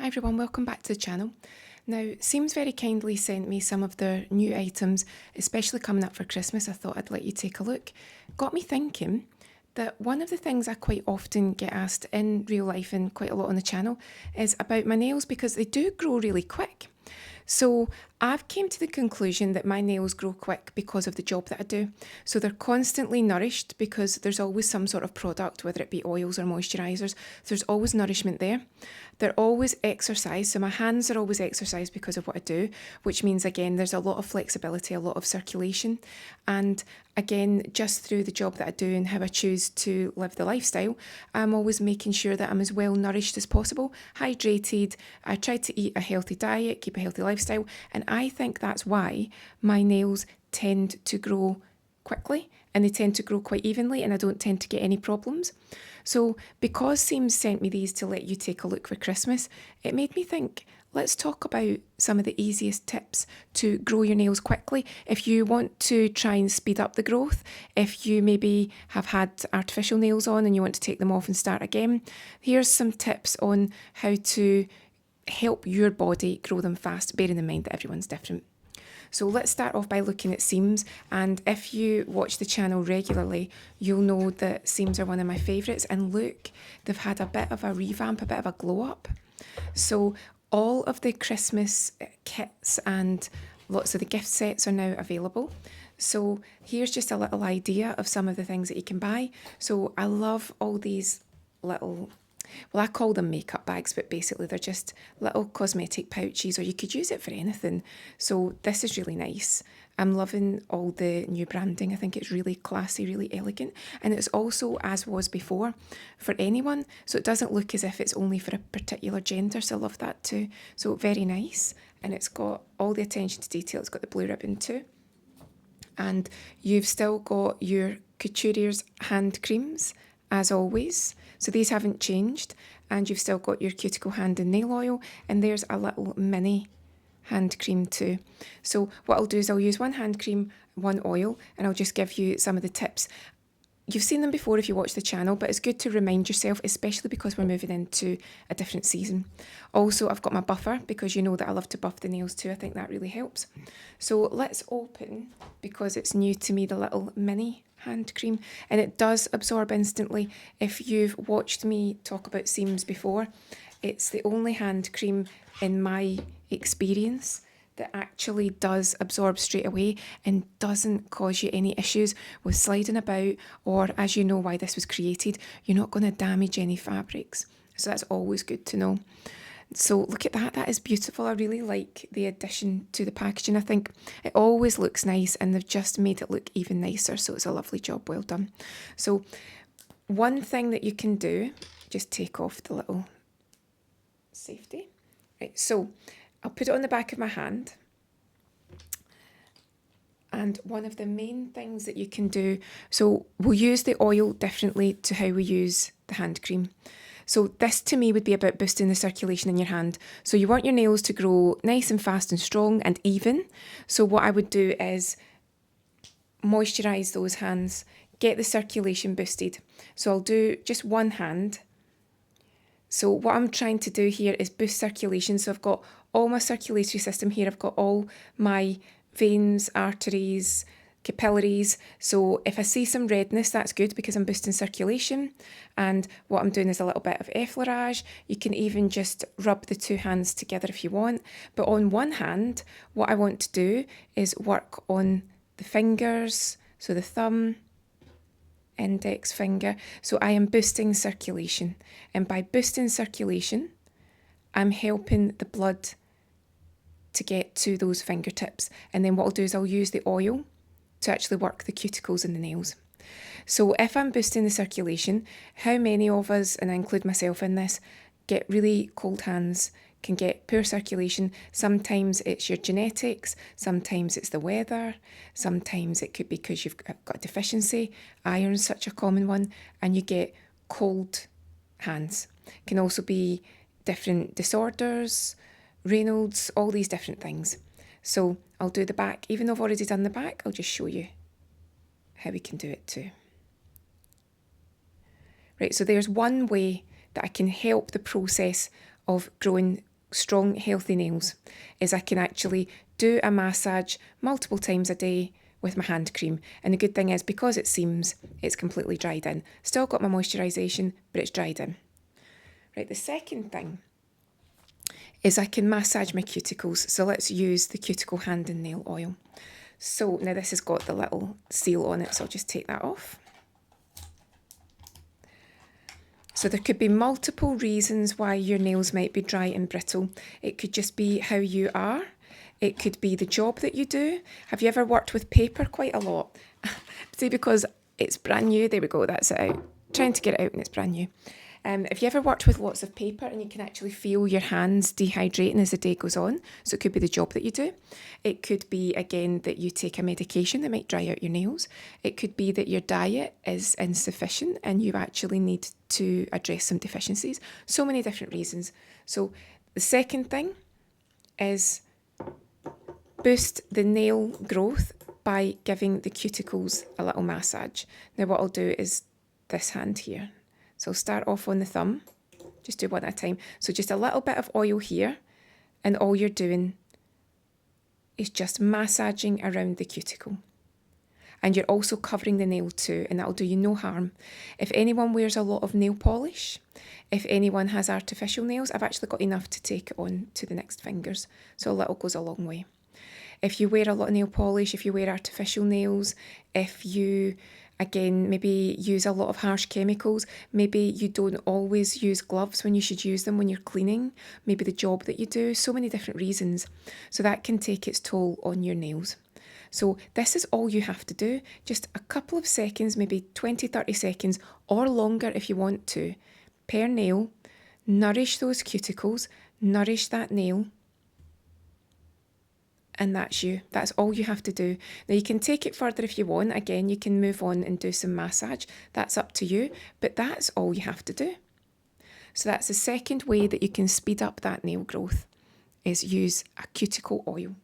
Hi everyone, welcome back to the channel. Now, SEAMS very kindly sent me some of their new items, especially coming up for Christmas. I thought I'd let you take a look. Got me thinking that one of the things I quite often get asked in real life and quite a lot on the channel is about my nails because they do grow really quick. So I've came to the conclusion that my nails grow quick because of the job that I do. So they're constantly nourished because there's always some sort of product, whether it be oils or moisturisers. There's always nourishment there. They're always exercised. So my hands are always exercised because of what I do, which means, again, there's a lot of flexibility, a lot of circulation. And again, just through the job that I do and how I choose to live the lifestyle, I'm always making sure that I'm as well nourished as possible, hydrated. I try to eat a healthy diet, keep a healthy lifestyle, and I think that's why my nails tend to grow quickly and they tend to grow quite evenly and I don't tend to get any problems. So because SEAMS sent me these to let you take a look for Christmas, it made me think, let's talk about some of the easiest tips to grow your nails quickly. If you want to try and speed up the growth, if you maybe have had artificial nails on and you want to take them off and start again, here's some tips on how to help your body grow them fast, bearing in mind that everyone's different. So let's start off by looking at SEAMS, and if you watch the channel regularly, you'll know that SEAMS are one of my favourites, and look, they've had a bit of a revamp, a bit of a glow up. So all of the Christmas kits and lots of the gift sets are now available. So here's just a little idea of some of the things that you can buy. So I love all these little, well, I call them makeup bags, but basically they're just little cosmetic pouches, or you could use it for anything. So this is really nice. I'm loving all the new branding. I think it's really classy, really elegant. And it's also, as was before, for anyone. So it doesn't look as if it's only for a particular gender. So I love that too. So very nice. And it's got all the attention to detail. It's got the blue ribbon too. And you've still got your couture's hand creams, as always. So these haven't changed, and you've still got your cuticle hand and nail oil, and there's a little mini hand cream too. So what I'll do is I'll use one hand cream, one oil, and I'll just give you some of the tips. You've seen them before if you watch the channel, but it's good to remind yourself, especially because we're moving into a different season. Also, I've got my buffer because you know that I love to buff the nails too. I think that really helps. So let's open, because it's new to me, the little mini hand cream, and it does absorb instantly. If you've watched me talk about SEAMS before, it's the only hand cream in my experience that actually does absorb straight away and doesn't cause you any issues with sliding about, or, as you know why this was created, you're not going to damage any fabrics. So that's always good to know. So look at that, that is beautiful. I really like the addition to the packaging. I think it always looks nice, and they've just made it look even nicer. So it's a lovely job, well done. So one thing that you can do, just take off the little safety. Right, so I'll put it on the back of my hand. And one of the main things that you can do, so we'll use the oil differently to how we use the hand cream. So this to me would be about boosting the circulation in your hand. So you want your nails to grow nice and fast and strong and even. So what I would do is moisturise those hands, get the circulation boosted. So I'll do just one hand. So what I'm trying to do here is boost circulation. So I've got all my circulatory system here. I've got all my veins, arteries, capillaries. So if I see some redness, that's good because I'm boosting circulation. And what I'm doing is a little bit of effleurage. You can even just rub the two hands together if you want. But on one hand, what I want to do is work on the fingers, so the thumb, index finger. So I am boosting circulation. And by boosting circulation, I'm helping the blood to get to those fingertips. And then what I'll do is I'll use the oil to actually work the cuticles and the nails. So if I'm boosting the circulation, how many of us, and I include myself in this, get really cold hands, can get poor circulation? Sometimes it's your genetics, sometimes it's the weather, sometimes it could be because you've got a deficiency. Iron's such a common one, and you get cold hands. It can also be different disorders, Raynaud's, all these different things. So I'll do the back. Even though I've already done the back, I'll just show you how we can do it too. Right, so there's one way that I can help the process of growing strong, healthy nails is I can actually do a massage multiple times a day with my hand cream. And the good thing is, because it seams, it's completely dried in. Still got my moisturisation, but it's dried in. Right, the second thing is I can massage my cuticles. So let's use the cuticle hand and nail oil. So now this has got the little seal on it, so I'll just take that off. So there could be multiple reasons why your nails might be dry and brittle. It could just be how you are. It could be the job that you do. Have you ever worked with paper quite a lot? See, because it's brand new, there we go, that's it out. Trying to get it out and it's brand new. If you ever worked with lots of paper and you can actually feel your hands dehydrating as the day goes on, so it could be the job that you do. It could be, again, that you take a medication that might dry out your nails. It could be that your diet is insufficient and you actually need to address some deficiencies. So many different reasons. So the second thing is boost the nail growth by giving the cuticles a little massage. Now what I'll do is this hand here. So I'll start off on the thumb, just do one at a time. So just a little bit of oil here, and all you're doing is just massaging around the cuticle. And you're also covering the nail too, and that'll do you no harm. If anyone wears a lot of nail polish, if anyone has artificial nails, I've actually got enough to take it on to the next fingers. So a little goes a long way. If you wear a lot of nail polish, if you wear artificial nails, if you, again, maybe use a lot of harsh chemicals, maybe you don't always use gloves when you should use them when you're cleaning, maybe the job that you do, so many different reasons. So that can take its toll on your nails. So this is all you have to do, just a couple of seconds, maybe 20, 30 seconds or longer if you want to, per nail, nourish those cuticles, nourish that nail. And that's you. That's all you have to do. Now you can take it further if you want. Again, you can move on and do some massage. That's up to you. But that's all you have to do. So that's the second way that you can speed up that nail growth, is use a cuticle oil.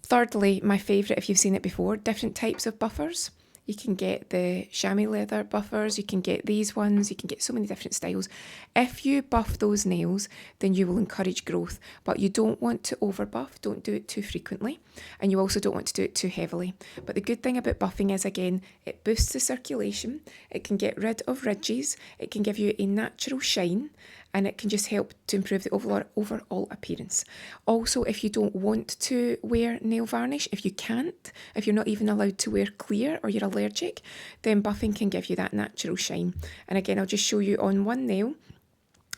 Thirdly, my favourite, if you've seen it before, different types of buffers. You can get the chamois leather buffers, you can get these ones, you can get so many different styles. If you buff those nails, then you will encourage growth, but you don't want to over buff, don't do it too frequently, and you also don't want to do it too heavily. But the good thing about buffing is, again, it boosts the circulation, it can get rid of ridges, it can give you a natural shine, and it can just help to improve the overall appearance. Also, if you don't want to wear nail varnish, if you can't, if you're not even allowed to wear clear or you're allergic, then buffing can give you that natural shine. And again, I'll just show you on one nail.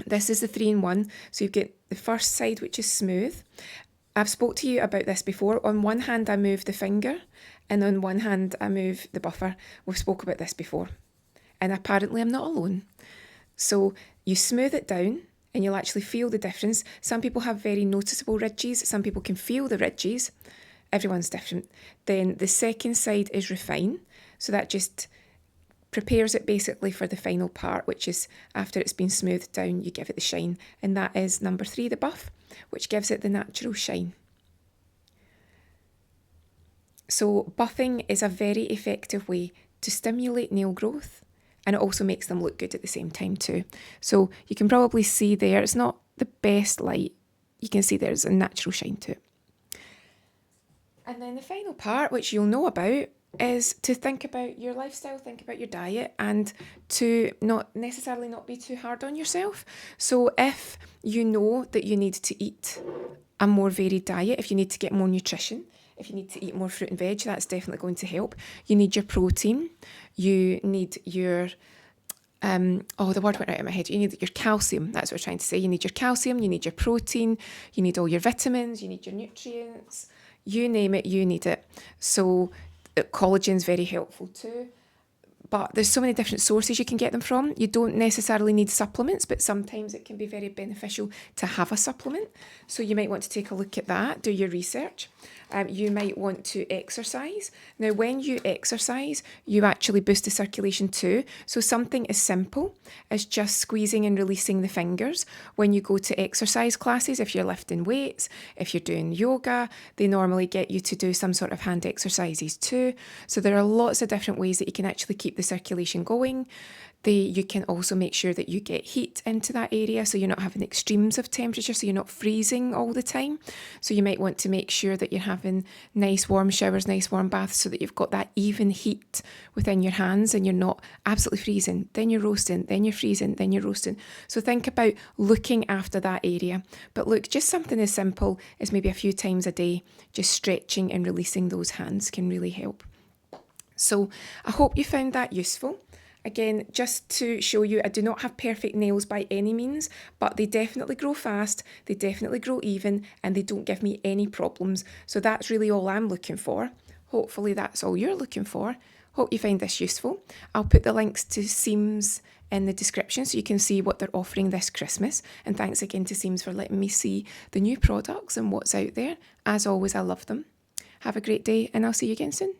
This is the 3-in-1. So you get the first side, which is smooth. I've spoke to you about this before. On one hand, I move the finger, and on one hand, I move the buffer. We've spoke about this before. And apparently I'm not alone. So you smooth it down and you'll actually feel the difference. Some people have very noticeable ridges. Some people can feel the ridges. Everyone's different. Then the second side is refine. So that just prepares it basically for the final part, which is after it's been smoothed down, you give it the shine. And that is number 3, the buff, which gives it the natural shine. So buffing is a very effective way to stimulate nail growth, and it also makes them look good at the same time too. So you can probably see there, it's not the best light. You can see there's a natural shine to it. And then the final part, which you'll know about, is to think about your lifestyle, think about your diet, and to not necessarily not be too hard on yourself. So if you know that you need to eat a more varied diet, if you need to get more nutrition, if you need to eat more fruit and veg, that's definitely going to help. You need your protein, you need your, the word went out of my head. You need your calcium, that's what I'm trying to say. You need your calcium, you need your protein, you need all your vitamins, you need your nutrients, you name it, you need it. So collagen's very helpful too. But there's so many different sources you can get them from. You don't necessarily need supplements, but sometimes it can be very beneficial to have a supplement. So you might want to take a look at that, do your research. You might want to exercise. Now, when you exercise, you actually boost the circulation too. So something as simple as just squeezing and releasing the fingers. When you go to exercise classes, if you're lifting weights, if you're doing yoga, they normally get you to do some sort of hand exercises too. So there are lots of different ways that you can actually keep the circulation going. You can also make sure that you get heat into that area so you're not having extremes of temperature, so you're not freezing all the time. So you might want to make sure that you're having nice warm showers, nice warm baths, so that you've got that even heat within your hands and you're not absolutely freezing, then you're roasting, then you're freezing, then you're roasting. So think about looking after that area. But look, just something as simple as maybe a few times a day, just stretching and releasing those hands can really help. So I hope you found that useful. Again, just to show you, I do not have perfect nails by any means, but they definitely grow fast, they definitely grow even, and they don't give me any problems. So that's really all I'm looking for. Hopefully that's all you're looking for. Hope you find this useful. I'll put the links to SEAMS in the description so you can see what they're offering this Christmas. And thanks again to SEAMS for letting me see the new products and what's out there. As always, I love them. Have a great day, and I'll see you again soon.